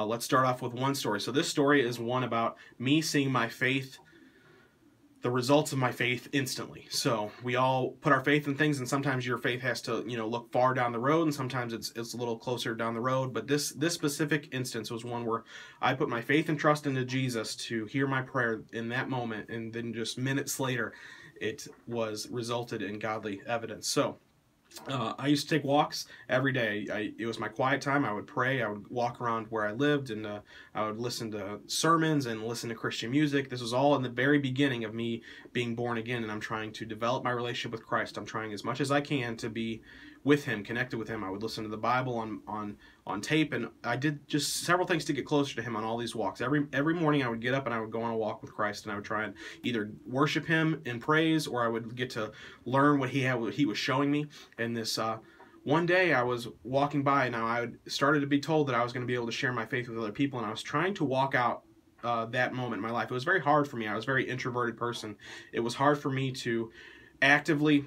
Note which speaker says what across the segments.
Speaker 1: Let's start off with one story. So this story is one about me seeing my faith, the results of my faith instantly. So we all put our faith in things, and sometimes your faith has to, look far down the road, and sometimes it's a little closer down the road. But this specific instance was one where I put my faith and trust into Jesus to hear my prayer in that moment, and then just minutes later, it was resulted in godly evidence. So I used to take walks every day. It was my quiet time. I would pray. I would walk around where I lived, and I would listen to sermons and listen to Christian music. This was all in the very beginning of me being born again, and I'm trying to develop my relationship with Christ. I'm trying as much as I can to be with Him, connected with Him. I would listen to the Bible on tape, and I did just several things to get closer to Him on all these walks. Every morning I would get up and I would go on a walk with Christ, and I would try and either worship Him in praise, or I would get to learn what He was showing me. And this one day I was walking by. Now I started to be told that I was going to be able to share my faith with other people, and I was trying to walk out that moment in my life. It was very hard for me. I was a very introverted person. It was hard for me to actively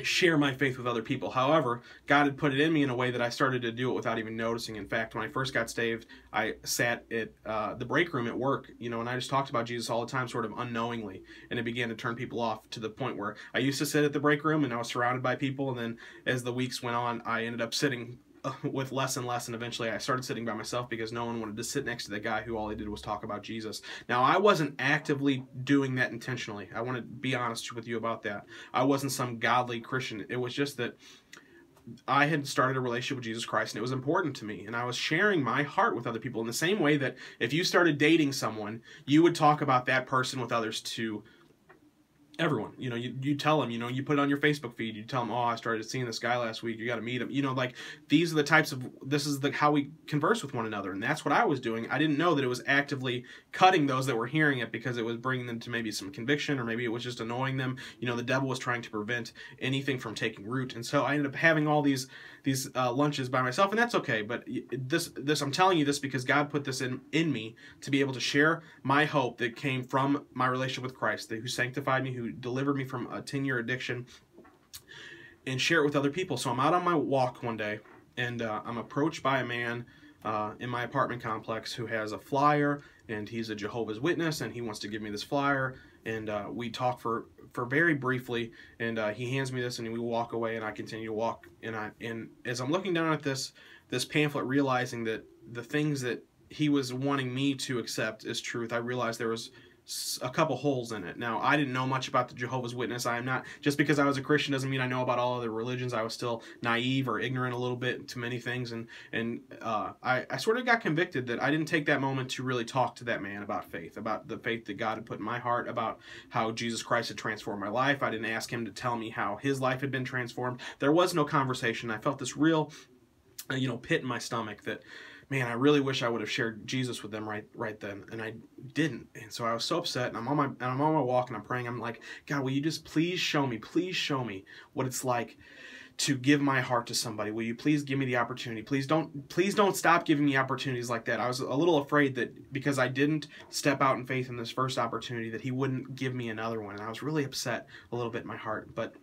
Speaker 1: share my faith with other people. However, God had put it in me in a way that I started to do it without even noticing. In fact, when I first got saved, I sat at the break room at work, and I just talked about Jesus all the time, sort of unknowingly, and it began to turn people off to the point where I used to sit at the break room and I was surrounded by people, and then as the weeks went on, I ended up sitting with less and less, and eventually I started sitting by myself because no one wanted to sit next to the guy who all he did was talk about Jesus. Now, I wasn't actively doing that intentionally. I want to be honest with you about that. I wasn't some godly Christian. It was just that I had started a relationship with Jesus Christ, and it was important to me, and I was sharing my heart with other people in the same way that if you started dating someone, you would talk about that person with others to everyone. You tell them, you put it on your Facebook feed, you tell them, oh, I started seeing this guy last week, you got to meet him. Like, these are the types of, this is how we converse with one another, and that's what I was doing. I didn't know that it was actively cutting those that were hearing it, because it was bringing them to maybe some conviction, or maybe it was just annoying them. The devil was trying to prevent anything from taking root, and so I ended up having all these lunches by myself, and that's okay. But this I'm telling you this because God put this in me to be able to share my hope that came from my relationship with Christ, who sanctified me, who delivered me from a 10-year addiction, and share it with other people. So I'm out on my walk one day, and I'm approached by a man in my apartment complex who has a flyer, and he's a Jehovah's Witness, and he wants to give me this flyer. And we talk for very briefly, and he hands me this, and we walk away, and I continue to walk. And as I'm looking down at this pamphlet, realizing that the things that he was wanting me to accept as truth, I realized there was a couple holes in it. Now, I didn't know much about the Jehovah's Witness. I am not, just because I was a Christian doesn't mean I know about all other religions. I was still naive or ignorant a little bit to many things, and I sort of got convicted that I didn't take that moment to really talk to that man about faith, about the faith that God had put in my heart, about how Jesus Christ had transformed my life. I didn't ask him to tell me how his life had been transformed. There was no conversation. I felt this real, pit in my stomach that, man, I really wish I would have shared Jesus with them right then, and I didn't. And so I was so upset, and I'm on my walk, and I'm praying. I'm like, God, will you just please show me what it's like to give my heart to somebody? Will you please give me the opportunity? Please don't stop giving me opportunities like that. I was a little afraid that because I didn't step out in faith in this first opportunity, that he wouldn't give me another one, and I was really upset a little bit in my heart. But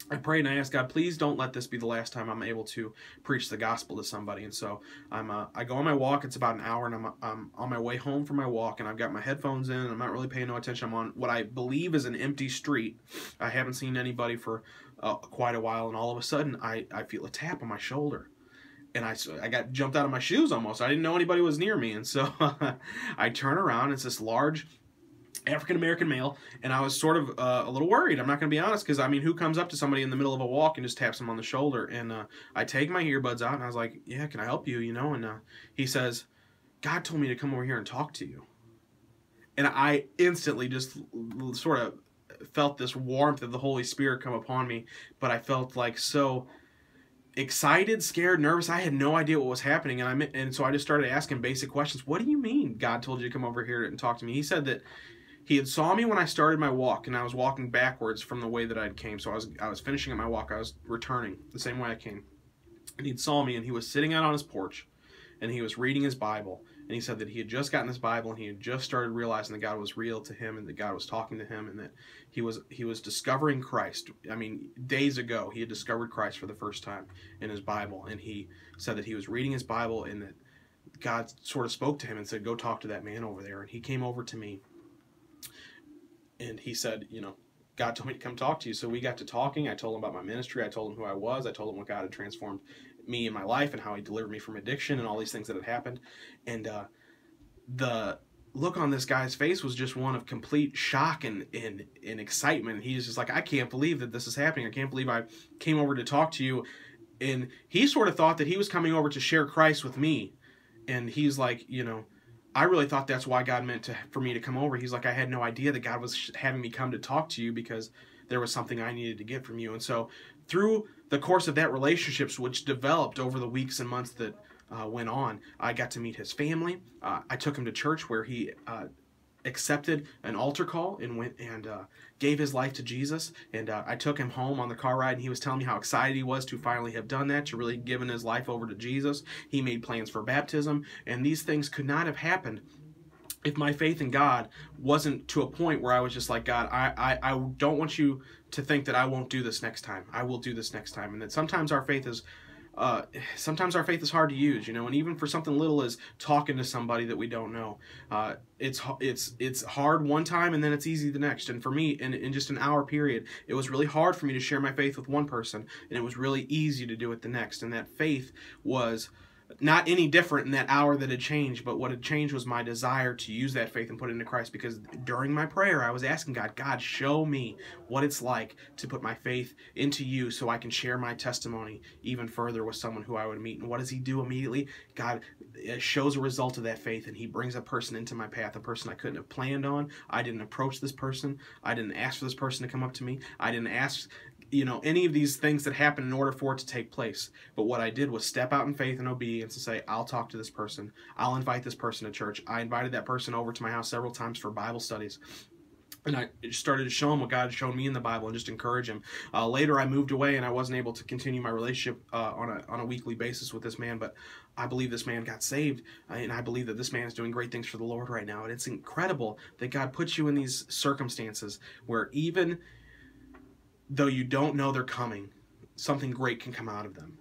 Speaker 1: I prayed and I asked God, please don't let this be the last time I'm able to preach the gospel to somebody. And so I go on my walk. It's about an hour, and I'm on my way home from my walk, and I've got my headphones in, and I'm not really paying no attention. I'm on what I believe is an empty street. I haven't seen anybody for quite a while, and all of a sudden I feel a tap on my shoulder. And I got jumped out of my shoes almost. I didn't know anybody was near me. And so I turn around. It's this large African-American male, and I was sort of a little worried. I'm not going to be honest, because, who comes up to somebody in the middle of a walk and just taps them on the shoulder? And I take my earbuds out, and I was like, yeah, can I help you, And he says, God told me to come over here and talk to you. And I instantly just sort of felt this warmth of the Holy Spirit come upon me, but I felt like so excited, scared, nervous. I had no idea what was happening, and so I just started asking basic questions. What do you mean God told you to come over here and talk to me? He said that he had saw me when I started my walk, and I was walking backwards from the way that I came. So I was finishing my walk. I was returning the same way I came. And he'd saw me, and he was sitting out on his porch, and he was reading his Bible. And he said that he had just gotten this Bible, and he had just started realizing that God was real to him, and that God was talking to him, and that he was discovering Christ. Days ago, he had discovered Christ for the first time in his Bible. And he said that he was reading his Bible, and that God sort of spoke to him and said, go talk to that man over there. And he came over to me, and he said, you know, God told me to come talk to you. So we got to talking. I told him about my ministry. I told him who I was. I told him what God had transformed me in my life and how he delivered me from addiction and all these things that had happened. And the look on this guy's face was just one of complete shock and excitement. He's just like, I can't believe that this is happening. I can't believe I came over to talk to you. And he sort of thought that he was coming over to share Christ with me. And he's like, you know, I really thought that's why God meant for me to come over. He's like, I had no idea that God was having me come to talk to you because there was something I needed to get from you. And so through the course of that relationship, which developed over the weeks and months that went on, I got to meet his family. I took him to church where he accepted an altar call and went and gave his life to Jesus. And I took him home on the car ride, and he was telling me how excited he was to finally have done that, to really given his life over to Jesus. He made plans for baptism, and these things could not have happened if my faith in God wasn't to a point where I was just like, God, I don't want you to think that I won't do this next time. I will do this next time. And that sometimes our faith is hard to use, you know, and even for something little as talking to somebody that we don't know, it's hard one time and then it's easy the next. And for me, in just an hour period, it was really hard for me to share my faith with one person, and it was really easy to do it the next. And that faith was not any different in that hour that had changed, but what had changed was my desire to use that faith and put it into Christ, because during my prayer, I was asking God, God, show me what it's like to put my faith into you so I can share my testimony even further with someone who I would meet. And what does he do immediately? God shows a result of that faith, and he brings a person into my path, a person I couldn't have planned on. I didn't approach this person. I didn't ask for this person to come up to me. I didn't ask, you know, any of these things that happen in order for it to take place. But what I did was step out in faith and obedience and say, I'll talk to this person. I'll invite this person to church. I invited that person over to my house several times for Bible studies. And I started to show him what God had shown me in the Bible and just encourage him. Later, I moved away, and I wasn't able to continue my relationship on a weekly basis with this man. But I believe this man got saved, and I believe that this man is doing great things for the Lord right now. And it's incredible that God puts you in these circumstances where even though you don't know they're coming, something great can come out of them.